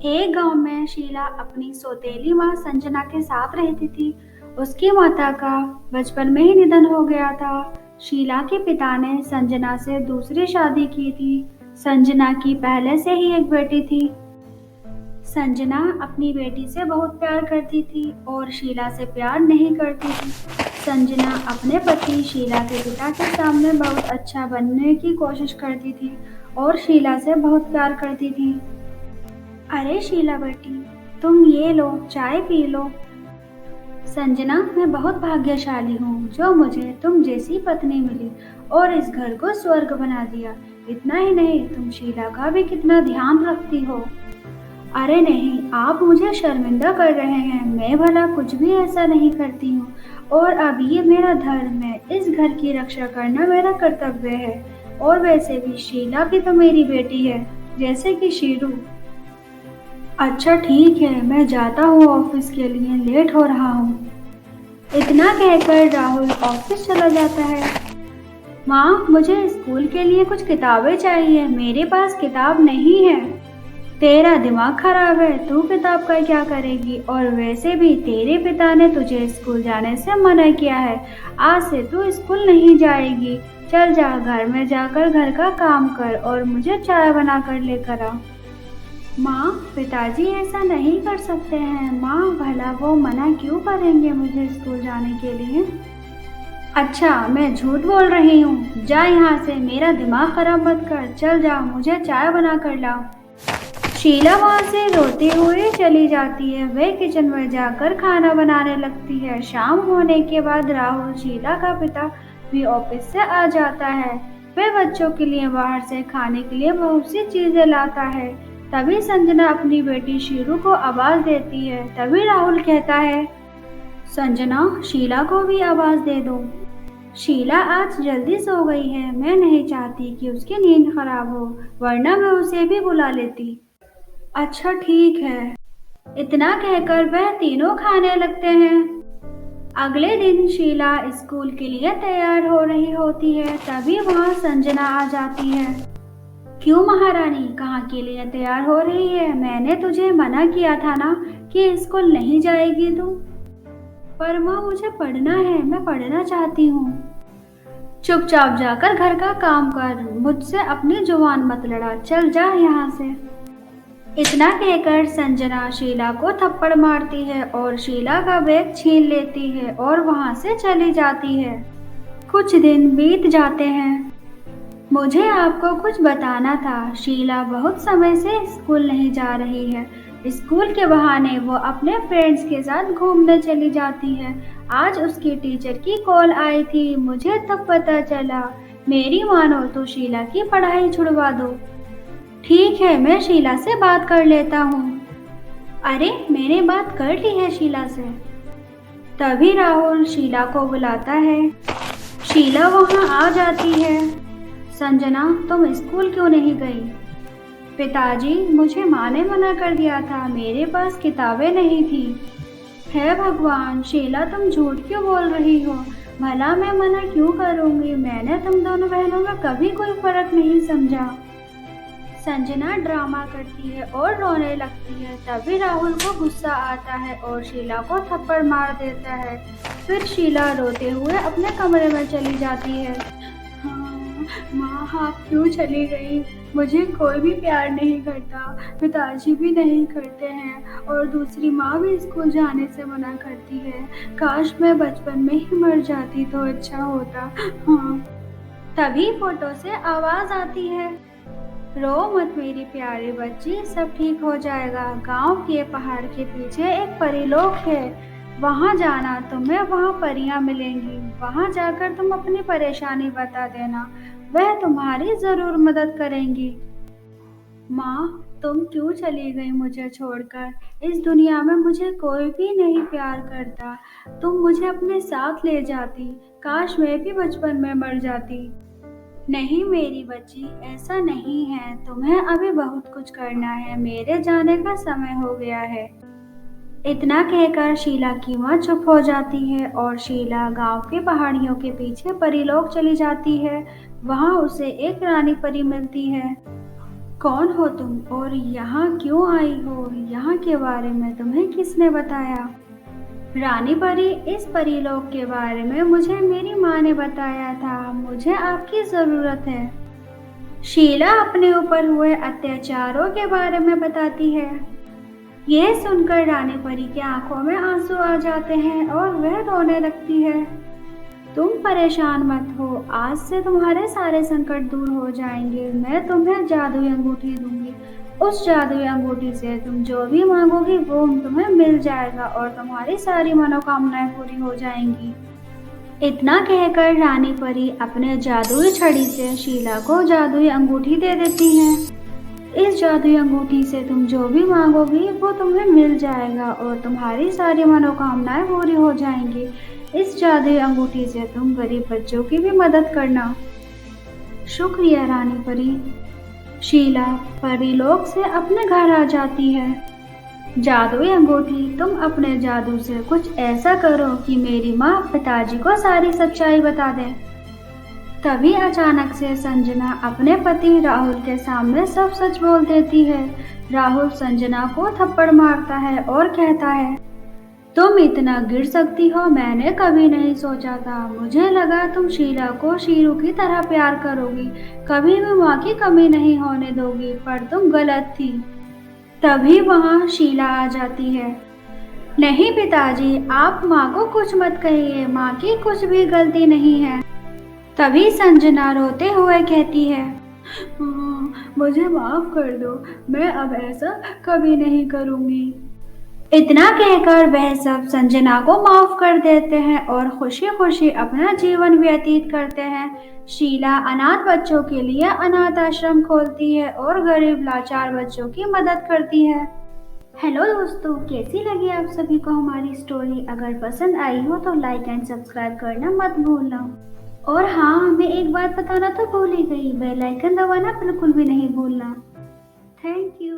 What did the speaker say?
एक गांव में शीला अपनी सौतेली माँ संजना के साथ रहती थी। उसकी माता का बचपन में ही निधन हो गया था। शीला के पिता ने संजना से दूसरी शादी की थी। संजना की पहले से ही एक बेटी थी। संजना अपनी बेटी से बहुत प्यार करती थी और शीला से प्यार नहीं करती थी। संजना अपने पति शीला के पिता के सामने बहुत अच्छा बनने की कोशिश करती थी और शीला से बहुत प्यार करती थी। अरे शीला बेटी, तुम ये लो, चाय पी लो। संजना, मैं बहुत भाग्यशाली हूँ जो मुझे तुम जैसी पत्नी मिली और इस घर को स्वर्ग बना दिया। इतना ही नहीं, तुम शीला का भी कितना ध्यान रखती हो। अरे नहीं, आप मुझे शर्मिंदा कर रहे हैं। मैं भला कुछ भी ऐसा नहीं करती हूँ और अब ये मेरा धर्म है। इस घर की रक्षा करना मेरा कर्तव्य है। और वैसे भी शीला भी तो मेरी बेटी है, जैसे कि शीरू। अच्छा ठीक है, मैं जाता हूँ ऑफिस के लिए, लेट हो रहा हूँ। इतना कहकर राहुल ऑफिस चला जाता है। माँ, मुझे स्कूल के लिए कुछ किताबें चाहिए, मेरे पास किताब नहीं है। तेरा दिमाग खराब है, तू किताब का क्या करेगी? और वैसे भी तेरे पिता ने तुझे स्कूल जाने से मना किया है। आज से तू स्कूल नहीं जाएगी। चल जा, घर में जाकर घर का काम कर और मुझे चाय बना कर लेकर आ। माँ, पिताजी ऐसा नहीं कर सकते हैं। माँ, भला वो मना क्यों करेंगे मुझे स्कूल जाने के लिए? अच्छा, मैं झूठ बोल रही हूँ। जा यहाँ से, मेरा दिमाग खराब मत कर। चल जा, मुझे चाय बना कर लाओ। शीला वहाँ से रोते हुए चली जाती है। वह किचन में जाकर खाना बनाने लगती है। शाम होने के बाद राहुल, शीला का पिता, भी ऑफिस से आ जाता है। वह बच्चों के लिए बाहर से खाने के लिए बहुत सी चीजें लाता है। तभी संजना अपनी बेटी शीरू को आवाज देती है। तभी राहुल कहता है, संजना, शीला को भी आवाज दे दो। शीला आज जल्दी सो गई है। मैं नहीं चाहती कि उसकी नींद खराब हो, वरना मैं उसे भी बुला लेती। अच्छा ठीक है। इतना कहकर वह तीनों खाने लगते हैं। अगले दिन शीला स्कूल के लिए तैयार हो रही होती है। तभी वहाँ संजना आ जाती है। क्यों महारानी, कहाँ के लिए तैयार हो रही है? मैंने तुझे मना किया था ना कि स्कूल नहीं जाएगी तू। पर माँ, मुझे पढ़ना है, मैं पढ़ना चाहती हूँ। चुपचाप जाकर घर का काम कर, मुझसे अपनी जुबान मत लड़ा। चल जा यहाँ से। इतना कहकर संजना शीला को थप्पड़ मारती है और शीला का बैग छीन लेती है और वहां से चली जाती है। कुछ दिन बीत जाते हैं। मुझे आपको कुछ बताना था। शीला बहुत समय से स्कूल नहीं जा रही है। स्कूल के बहाने वो अपने फ्रेंड्स के साथ घूमने चली जाती है। आज उसकी टीचर की कॉल आई थी। मुझे तब पता चला। मेरी मानो तो शीला की पढ़ाई छुड़वा दो। ठीक है, मैं शीला से बात कर लेता हूँ। अरे, मैंने बात कर ली है शीला से। तभी राहुल शीला को बुलाता है। शीला वहाँ आ जाती है। संजना, तुम स्कूल क्यों नहीं गई? पिताजी, मुझे माँ ने मना कर दिया था, मेरे पास किताबें नहीं थी। हे भगवान, शीला तुम झूठ क्यों बोल रही हो? भला मैं मना क्यों करूँगी? मैंने तुम दोनों बहनों में कभी कोई फर्क नहीं समझा। संजना ड्रामा करती है और रोने लगती है। तभी राहुल को गुस्सा आता है और शीला को थप्पड़ मार देता है। फिर शीला रोते हुए अपने कमरे में चली जाती है। हाँ, माँ, आप क्यों चली गई? मुझे कोई भी प्यार नहीं करता, पिताजी भी नहीं करते हैं और दूसरी माँ भी स्कूल जाने से मना करती है। काश मैं बचपन में ही मर जाती तो अच्छा होता। हाँ। तभी फोटो से आवाज आती है, रो मत मेरी प्यारी बच्ची, सब ठीक हो जाएगा। गांव के पहाड़ के पीछे एक परीलोक है, वहां जाना, तुम्हें वहां परियां मिलेंगी। वहां जाकर तुम अपनी परेशानी बता देना, वह तुम्हारी जरूर मदद करेंगी। माँ, तुम क्यों चली गई मुझे छोड़कर? इस दुनिया में मुझे कोई भी नहीं प्यार करता। तुम मुझे अपने साथ ले जाती। काश मैं भी बचपन में मर जाती। नहीं मेरी बच्ची, ऐसा नहीं है। तुम्हें अभी बहुत कुछ करना है। मेरे जाने का समय हो गया है। इतना कहकर शीला की माँ चुप हो जाती है और शीला गांव के पहाड़ियों के पीछे परीलोक चली जाती है। वहां उसे एक रानी परी मिलती है। कौन हो तुम और यहाँ क्यों आई हो? यहाँ के बारे में तुम्हें किसने बताया? रानी परी, इस परीलोक के बारे में मुझे मेरी माँ ने बताया था। मुझे आपकी ज़रूरत है। शीला अपने ऊपर हुए अत्याचारों के बारे में बताती है। यह सुनकर रानी परी की आंखों में आंसू आ जाते हैं और वह रोने लगती है। तुम परेशान मत हो, आज से तुम्हारे सारे संकट दूर हो जाएंगे। मैं तुम्हें जादुई अंगूठी दूंगी। उस जादुई अंगूठी से तुम जो भी मांगोगी वो तुम्हें मिल जाएगा और तुम्हारी सारी मनोकामनाएं पूरी हो जाएंगी। इतना कहकर रानी परी अपने जादुई छड़ी से शीला को जादुई अंगूठी दे देती है। इस जादुई अंगूठी से तुम जो भी मांगोगी वो तुम्हें मिल जाएगा और तुम्हारी सारी मनोकामनाएं पूरी हो जाएंगी। इस जादुई अंगूठी से तुम गरीब बच्चों की भी मदद करना। शुक्रिया रानी परी। शीला परीलोक से अपने घर आ जाती है। जादुई अंगूठी, तुम अपने जादू से कुछ ऐसा करो कि मेरी माँ पिताजी को सारी सच्चाई बता दे। तभी अचानक से संजना अपने पति राहुल के सामने सब सच बोल देती है। राहुल संजना को थप्पड़ मारता है और कहता है, तुम इतना गिर सकती हो मैंने कभी नहीं सोचा था। मुझे लगा तुम शीला को शीरू की तरह प्यार करोगी, कभी भी माँ की कमी नहीं होने दोगी, पर तुम गलत थी। तभी वहाँ शीला आ जाती है। नहीं पिताजी, आप माँ को कुछ मत कहिए, माँ की कुछ भी गलती नहीं है। तभी संजना रोते हुए कहती है, मुझे माफ कर दो, मैं अब ऐसा कभी नहीं करूँगी। इतना कहकर वह सब संजना को माफ कर देते हैं और खुशी खुशी अपना जीवन व्यतीत करते हैं। शीला अनाथ बच्चों के लिए अनाथ आश्रम खोलती है और गरीब लाचार बच्चों की मदद करती है। हेलो दोस्तों, कैसी लगी आप सभी को हमारी स्टोरी? अगर पसंद आई हो तो लाइक एंड सब्सक्राइब करना मत भूलना। और हाँ, मैं एक बात बताना तो भूल ही गई, बेल आइकन दबाना बिल्कुल भी नहीं भूलना। Thank you.